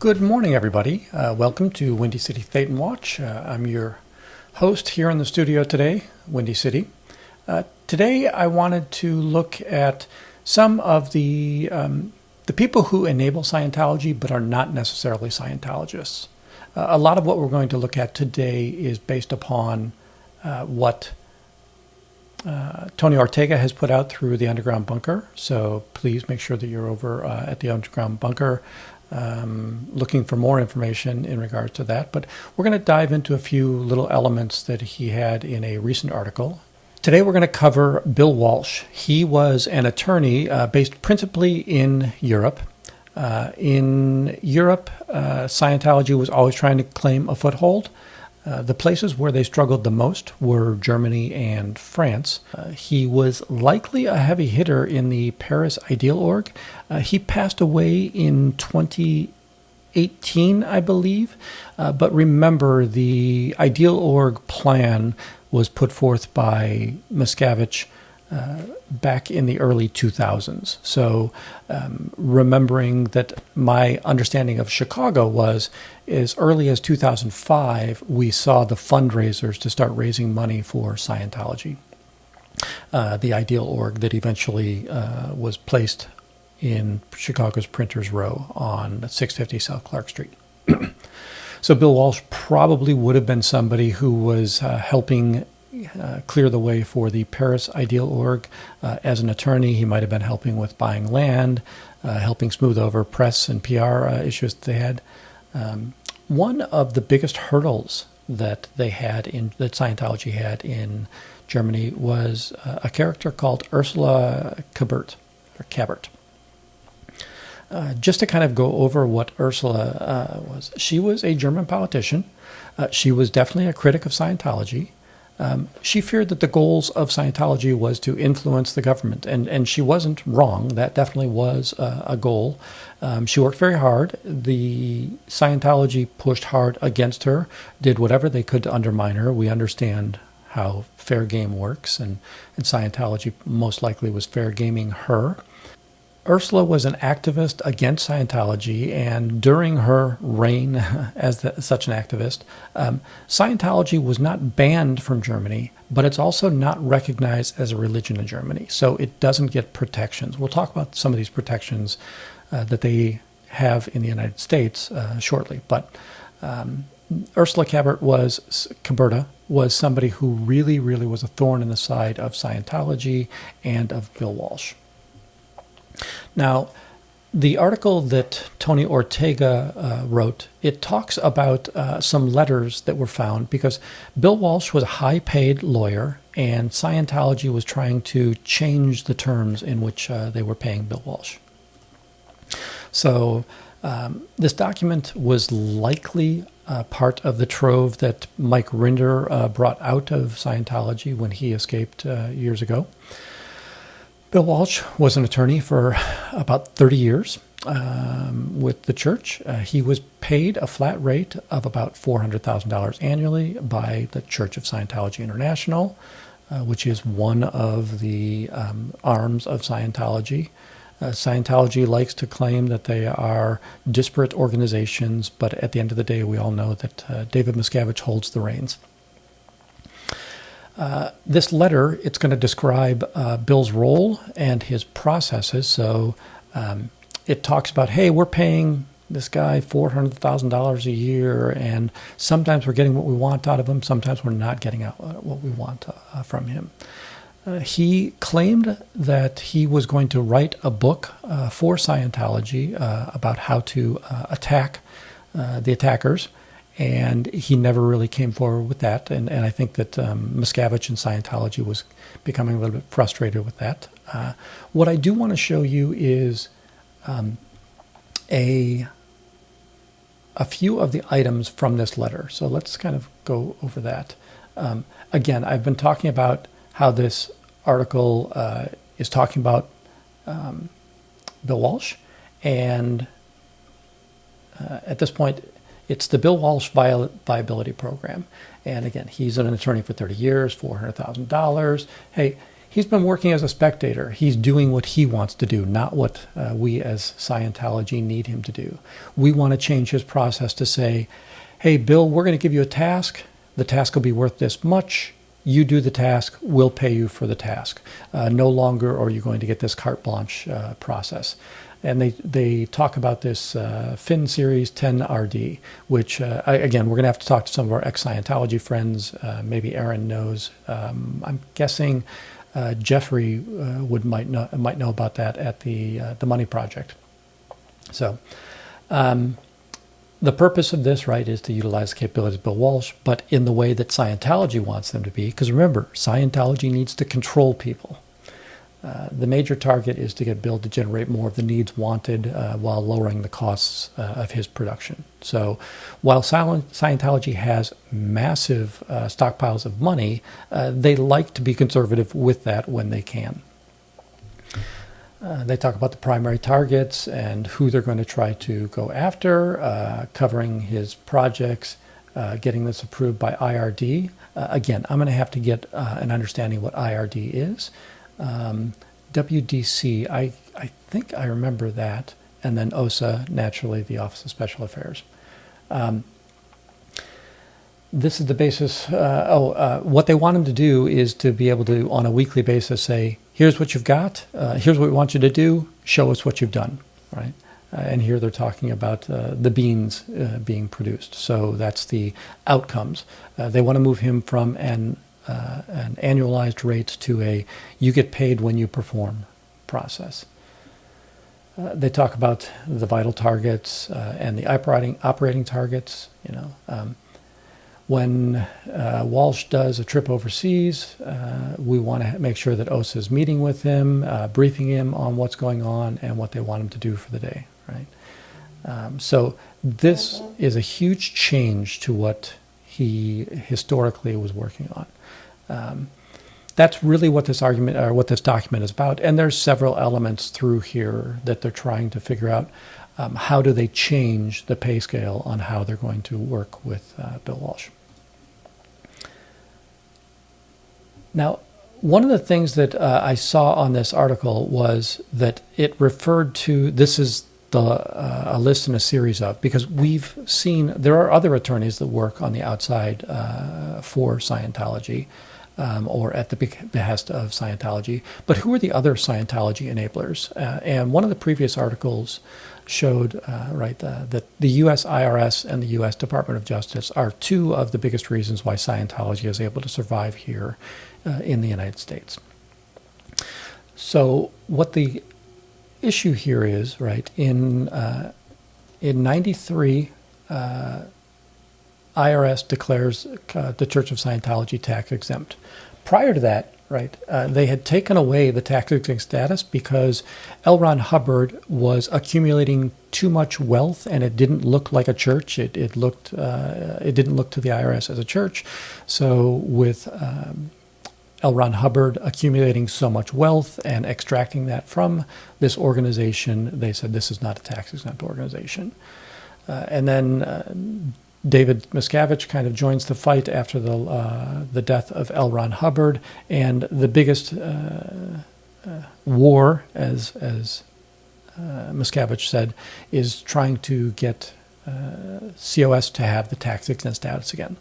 Good morning, everybody. Welcome to Windy City Thetan Watch. I'm your host here in the studio today, Windy City. Today, I wanted to look at some of the people who enable Scientology but are not necessarily Scientologists. A lot of what we're going to look at today is based upon what Tony Ortega has put out through the Underground Bunker. So please make sure that you're over at the Underground Bunker looking for more information in regards to that. But we're going to dive into a few little elements that he had in a recent article. Today we're going to cover Bill Walsh. He was an attorney based principally in Europe. In Europe, Scientology was always trying to claim a foothold. The places where they struggled the most were Germany and France. He was likely a heavy hitter in the Paris Ideal Org. He passed away in 2018, I believe. But remember, the Ideal Org plan was put forth by Miscavige back in the early 2000s. So remembering that my understanding of Chicago was as early as 2005, we saw the fundraisers to start raising money for Scientology. The Ideal Org that eventually was placed in Chicago's Printers Row on 650 South Clark Street. So Bill Walsh probably would have been somebody who was helping clear the way for the Paris Ideal Org. As an attorney, he might have been helping with buying land, helping smooth over press and PR issues that they had. One of the biggest hurdles that that Scientology had in Germany was a character called Ursula Kabert. Just to kind of go over what Ursula was, she was a German politician. She was definitely a critic of Scientology. She feared that the goals of Scientology was to influence the government, and she wasn't wrong. That definitely was a goal. She worked very hard. The Scientology pushed hard against her, did whatever they could to undermine her. We understand how fair game works, and Scientology most likely was fair gaming her. Ursula was an activist against Scientology, and during her reign as such an activist, Scientology was not banned from Germany, but it's also not recognized as a religion in Germany, so it doesn't get protections. We'll talk about some of these protections that they have in the United States shortly, but Ursula Caberta was somebody who really, really was a thorn in the side of Scientology and of Bill Walsh. Now, the article that Tony Ortega wrote, it talks about some letters that were found because Bill Walsh was a high-paid lawyer and Scientology was trying to change the terms in which they were paying Bill Walsh. So this document was likely part of the trove that Mike Rinder brought out of Scientology when he escaped years ago. Bill Walsh was an attorney for about 30 years with the church. He was paid a flat rate of about $400,000 annually by the Church of Scientology International, which is one of the arms of Scientology. Scientology likes to claim that they are disparate organizations, but at the end of the day, we all know that David Miscavige holds the reins. This letter, it's going to describe Bill's role and his processes. So it talks about, hey, we're paying this guy $400,000 a year, and sometimes we're getting what we want out of him, sometimes we're not getting out what we want from him. He claimed that he was going to write a book for Scientology about how to attack the attackers. And he never really came forward with that. And I think that Miscavige and Scientology was becoming a little bit frustrated with that. What I do want to show you is a few of the items from this letter. So let's kind of go over that. Again, I've been talking about how this article is talking about Bill Walsh. And at this point, it's the Bill Walsh Viability Program. And again, he's an attorney for 30 years, $400,000. Hey, He's been working as a spectator. He's doing what he wants to do, not what we as Scientology need him to do. We want to change his process to say, hey, Bill, we're going to give you a task. The task will be worth this much. You do the task. We'll pay you for the task. No longer are you going to get this carte blanche process. And they talk about this Fin Series 10RD, which, again, we're going to have to talk to some of our ex-Scientology friends. Maybe Aaron knows. I'm guessing Jeffrey might know about that at the Money Project. So the purpose of this, right, is to utilize the capabilities of Bill Walsh, but in the way that Scientology wants them to be. Because remember, Scientology needs to control people. The major target is to get Bill to generate more of the needs wanted while lowering the costs of his production. So while Scientology has massive stockpiles of money, they like to be conservative with that when they can. They talk about the primary targets and who they're going to try to go after, covering his projects, getting this approved by IRD. Again, I'm going to have to get an understanding of what IRD is. WDC, I think I remember that, and then OSA, naturally, the Office of Special Affairs. This is the basis. What they want him to do is to be able to, on a weekly basis, say, here's what you've got, here's what we want you to do, show us what you've done, right? And here they're talking about the beans being produced. So that's the outcomes. They want to move him from an annualized rate to a you get paid when you perform process. They talk about the vital targets and the operating targets. When Walsh does a trip overseas, we want to make sure that OSA is meeting with him, briefing him on what's going on and what they want him to do for the day. Right. So this is a huge change to what he historically was working on. That's really what this argument or what this document is about. And there's several elements through here that they're trying to figure out how do they change the pay scale on how they're going to work with Bill Walsh. Now, one of the things that I saw on this article was that it referred to, this is a list in a series of, because we've seen, there are other attorneys that work on the outside for Scientology, or at the behest of Scientology. But who are the other Scientology enablers? And one of the previous articles showed that the U.S. IRS and the U.S. Department of Justice are two of the biggest reasons why Scientology is able to survive here in the United States. So what the issue here is, right, in 93, IRS declares the Church of Scientology tax exempt. Prior to that, right, they had taken away the tax exempt status because L. Ron Hubbard was accumulating too much wealth, and it didn't look like a church. It didn't look to the IRS as a church. So with L. Ron Hubbard accumulating so much wealth and extracting that from this organization, they said this is not a tax exempt organization. And then David Miscavige kind of joins the fight after the death of L. Ron Hubbard, and the biggest war, as Miscavige said, is trying to get COS to have the tax exempt status again.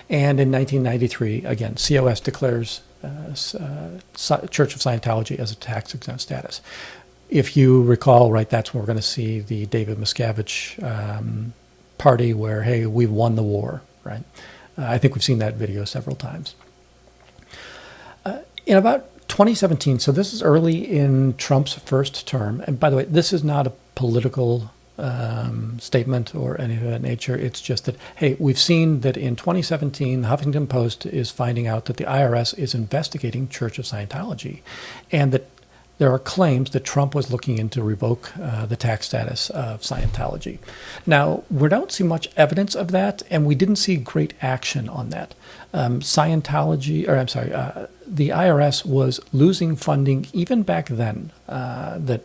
And in 1993, again, COS declares Church of Scientology as a tax exempt status. If you recall, right, that's when we're going to see the David Miscavige party where, hey, we've won the war, right? I think we've seen that video several times. In about 2017, so this is early in Trump's first term, and by the way, this is not a political statement or anything of that nature. It's just that, hey, we've seen that in 2017, the Huffington Post is finding out that the IRS is investigating Church of Scientology, and that there are claims that Trump was looking into revoke the tax status of Scientology. Now, we don't see much evidence of that, and we didn't see great action on that. The IRS was losing funding even back then. The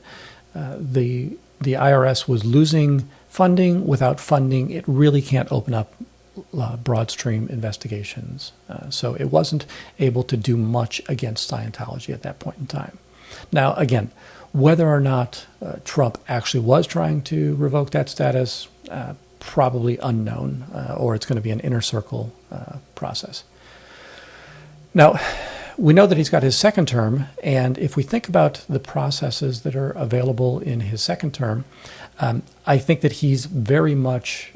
IRS was losing funding. Without funding, it really can't open up broad stream investigations. So it wasn't able to do much against Scientology at that point in time. Now, again, whether or not Trump actually was trying to revoke that status, probably unknown, or it's going to be an inner circle process. Now, we know that he's got his second term, and if we think about the processes that are available in his second term, I think that he's very much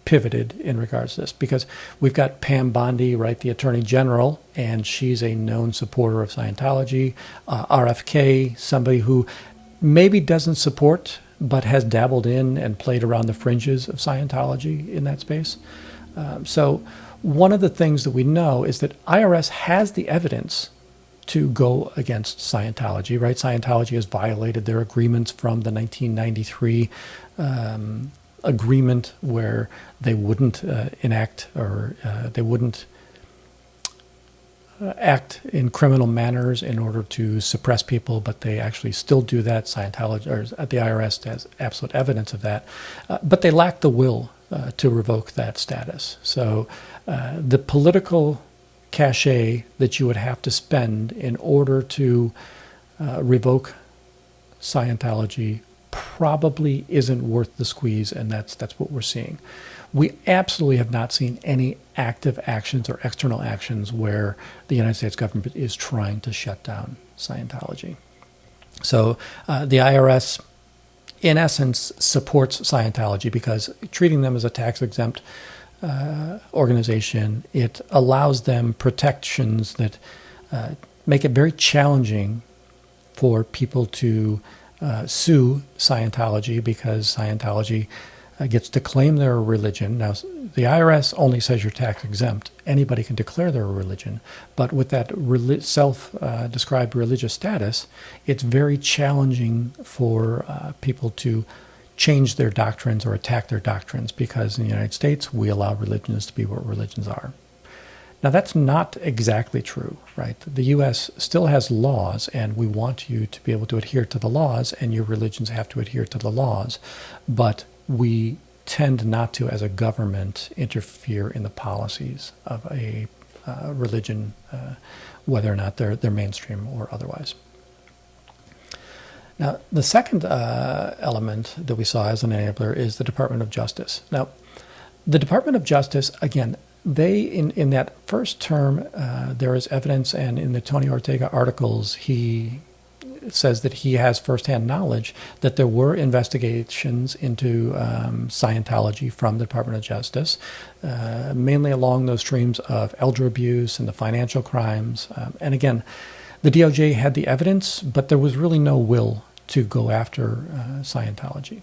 pivoted in regards to this, because we've got Pam Bondi, right, the Attorney General, and she's a known supporter of Scientology. RFK, somebody who maybe doesn't support, but has dabbled in and played around the fringes of Scientology in that space. So one of the things that we know is that IRS has the evidence to go against Scientology, right? Scientology has violated their agreements from the 1993 agreement where they wouldn't enact or they wouldn't act in criminal manners in order to suppress people, but they actually still do that. Scientology, or the IRS, has absolute evidence of that, but they lack the will to revoke that status. So the political cachet that you would have to spend in order to revoke Scientology probably isn't worth the squeeze, and that's what we're seeing. We absolutely have not seen any active actions or external actions where the United States government is trying to shut down Scientology. So the IRS, in essence, supports Scientology because treating them as a tax-exempt organization, it allows them protections that make it very challenging for people to sue Scientology, because Scientology gets to claim their religion. Now, the IRS only says you're tax exempt. Anybody can declare their religion. But with that self-described religious status, it's very challenging for people to change their doctrines or attack their doctrines, because in the United States, we allow religions to be what religions are. Now, that's not exactly true, right? The U.S. still has laws, and we want you to be able to adhere to the laws, and your religions have to adhere to the laws. But we tend not to, as a government, interfere in the policies of a religion, whether or not they're mainstream or otherwise. Now, the second element that we saw as an enabler is the Department of Justice. Now, the Department of Justice, again, they, in that first term, there is evidence, and in the Tony Ortega articles, he says that he has firsthand knowledge that there were investigations into Scientology from the Department of Justice, mainly along those streams of elder abuse and the financial crimes. And again, the DOJ had the evidence, but there was really no will to go after Scientology.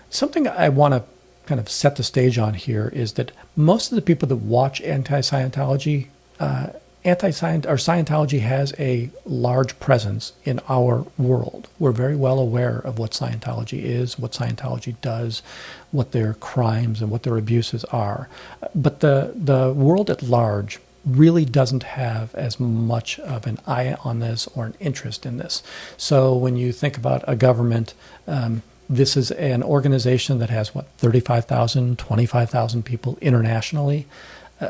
Something I want to kind of set the stage on here is that most of the people that watch anti-Scientology, Scientology has a large presence in our world. We're very well aware of what Scientology is, what Scientology does, what their crimes and what their abuses are. But the world at large really doesn't have as much of an eye on this or an interest in this. So when you think about a government, this is an organization that has, 35,000, 25,000 people internationally.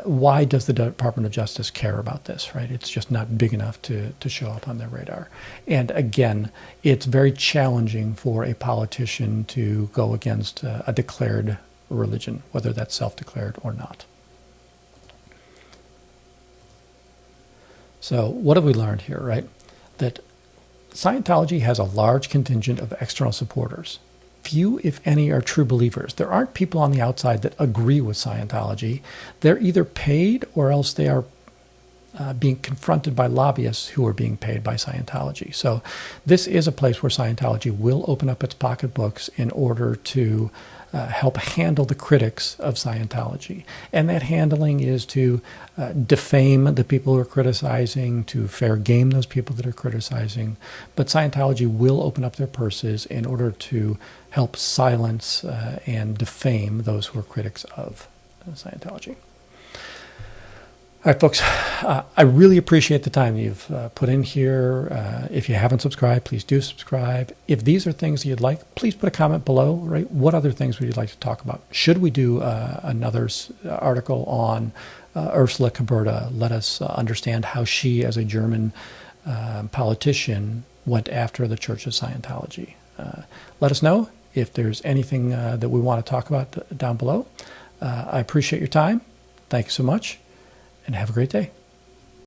Why does the Department of Justice care about this, right? It's just not big enough to show up on their radar. And again, it's very challenging for a politician to go against a declared religion, whether that's self-declared or not. So what have we learned here, right? That Scientology has a large contingent of external supporters. Few, if any, are true believers. There aren't people on the outside that agree with Scientology. They're either paid or else they are being confronted by lobbyists who are being paid by Scientology. So this is a place where Scientology will open up its pocketbooks in order to help handle the critics of Scientology. And that handling is to defame the people who are criticizing, to fair game those people that are criticizing. But Scientology will open up their purses in order to help silence and defame those who are critics of Scientology. All right, folks, I really appreciate the time you've put in here. If you haven't subscribed, please do subscribe. If these are things you'd like, please put a comment below, right? What other things would you like to talk about? Should we do another article on Ursula Caberta? Let us understand how she, as a German politician, went after the Church of Scientology. Let us know if there's anything that we want to talk about down below. I appreciate your time. Thank you so much, and have a great day.